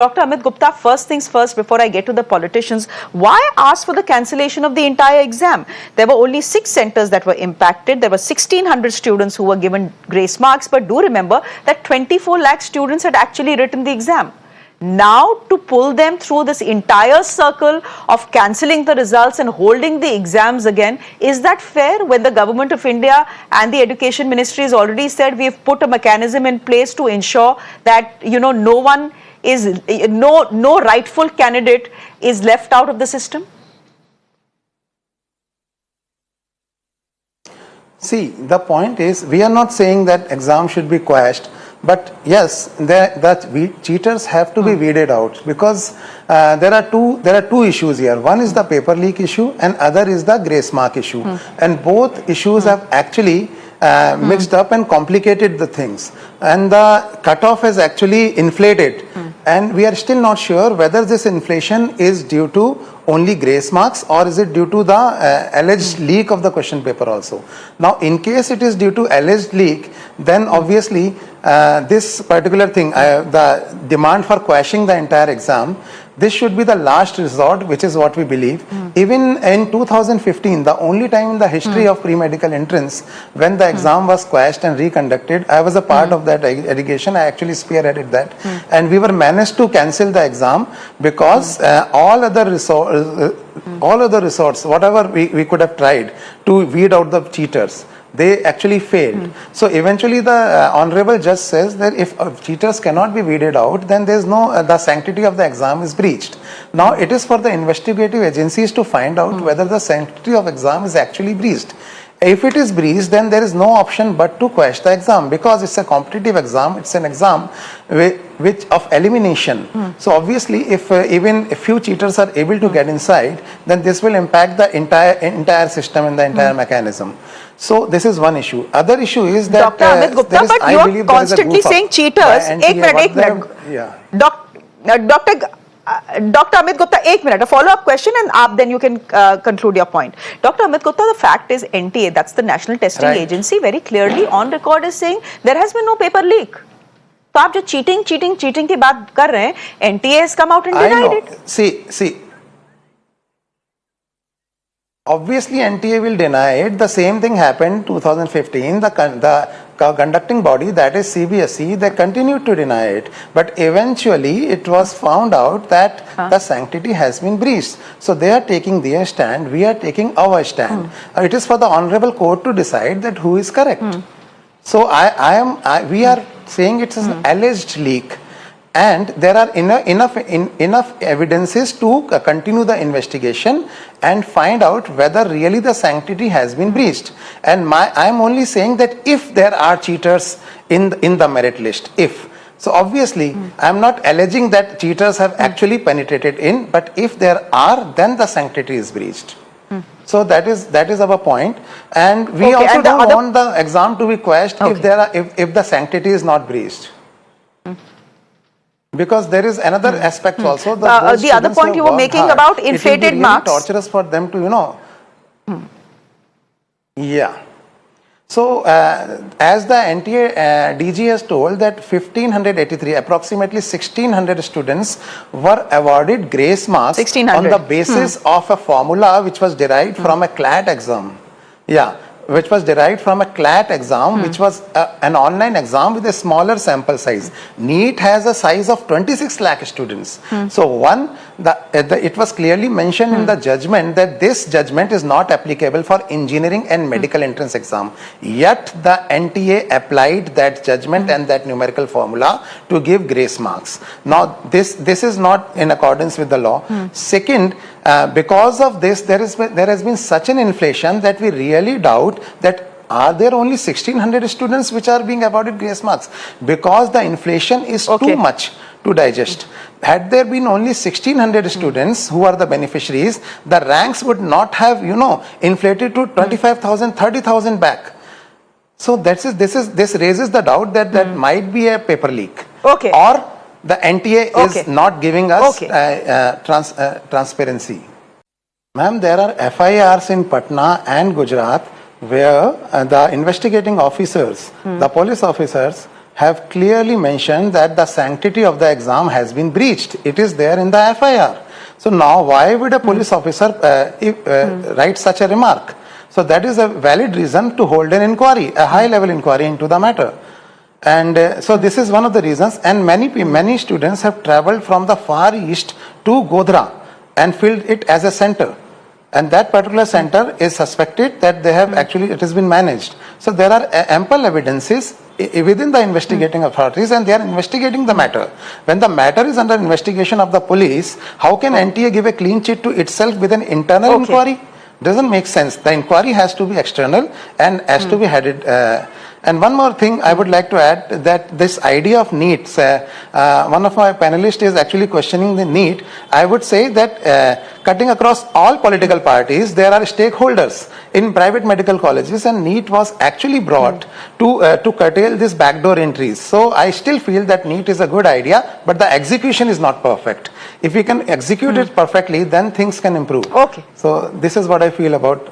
Dr. Amit Gupta, first things first, before I get to the politicians, why ask for the cancellation of the entire exam? There were only 6 centers that were impacted. There were 1,600 students who were given grace marks, but do remember that 24 lakh students had actually written the exam. Now, to pull them through this entire circle of cancelling the results and holding the exams again, is that fair when the government of India and the Education Ministry has already said we have put a mechanism in place to ensure that, no rightful candidate is left out of the system? See, the point is, we are not saying that exam should be quashed, but yes, cheaters have to be weeded out, because there are two issues here. One is the paper leak issue, and other is the grace mark issue, and both issues have actually mixed up and complicated the things, and the cutoff is actually inflated, and we are still not sure whether this inflation is due to only grace marks or is it due to the alleged leak of the question paper also. Now, in case it is due to alleged leak, then obviously this particular thing, the demand for quashing the entire exam, this should be the last resort, which is what we believe. Even in 2015, the only time in the history of pre-medical entrance when the exam was quashed and reconducted, I was a part of that allegation. I actually spearheaded that, and we were managed to cancel the exam because all other resorts, whatever we could have tried to weed out the cheaters, they actually failed. So eventually the honorable judge says that if cheaters cannot be weeded out, then there is no, the sanctity of the exam is breached. Now it is for the investigative agencies to find out whether the sanctity of exam is actually breached. If it is breached, then there is no option but to quash the exam, because it's a competitive exam, it's an exam which of elimination. So obviously if even a few cheaters are able to get inside, then this will impact the entire system and the entire mechanism. So this is one issue. Other issue is that Dr. Amit Gupta, but you are constantly saying cheaters. Dr. Amit Gupta, 1 minute, a follow-up question, and then you can conclude your point. Dr. Amit Gupta, the fact is NTA, that's the National Testing Agency, very clearly on record is saying there has been no paper leak. So आप जो cheating की बात कर रहे हैं, NTA has come out and denied it. See. Obviously, NTA will deny it. The same thing happened 2015. The conducting body, that is CBSE, they continued to deny it. But eventually, it was found out that the sanctity has been breached. So they are taking their stand. We are taking our stand. It is for the honorable court to decide that who is correct. So we are saying it is an alleged leak. And there are enough evidences to continue the investigation and find out whether really the sanctity has been breached. And I am only saying that if there are cheaters in the merit list, if. So obviously, I am not alleging that cheaters have actually penetrated in, but if there are, then the sanctity is breached. So that is our point, and we also don't want the exam to be quashed if the sanctity is not breached. Because there is another aspect also. The other point you were making about inflated marks. It will be really torturous for them to, Yeah. So, as the NTA DG has told that 1,583, approximately 1,600 students were awarded grace marks on the basis of a formula which was derived from a CLAT exam. Which was derived from a CLAT exam, which was an online exam with a smaller sample size. NEET has a size of 26 lakh students. So it was clearly mentioned in the judgment that this judgment is not applicable for engineering and medical entrance exam. Yet the NTA applied that judgment and that numerical formula to give grace marks. Now this is not in accordance with the law. Second, because of this, there has been such an inflation that we really doubt that are there only 1,600 students which are being awarded grace marks, because the inflation is too much to digest. Had there been only 1,600 students who are the beneficiaries, the ranks would not have, inflated to 25,000, 30,000 back. So this raises the doubt that that might be a paper leak. Or the NTA is not giving us transparency. Ma'am, there are FIRs in Patna and Gujarat where the investigating officers, the police officers, have clearly mentioned that the sanctity of the exam has been breached. It is there in the FIR. So now why would a police officer write such a remark? So that is a valid reason to hold an inquiry, a high level inquiry into the matter. And so this is one of the reasons, and many students have traveled from the far east to Godhra and filled it as a center. And that particular center is suspected that they have actually, it has been managed. So there are ample evidences within the investigating authorities, and they are investigating the matter. When the matter is under investigation of the police, how can NTA give a clean sheet to itself with an internal inquiry? Doesn't make sense. The inquiry has to be external and has to be headed. And one more thing I would like to add, that this idea of NEETs, one of my panelists is actually questioning the NEET. I would say that cutting across all political parties, there are stakeholders in private medical colleges, and NEET was actually brought to curtail these backdoor entries. So I still feel that NEET is a good idea, but the execution is not perfect. If we can execute it perfectly, then things can improve. Okay. So this is what I feel about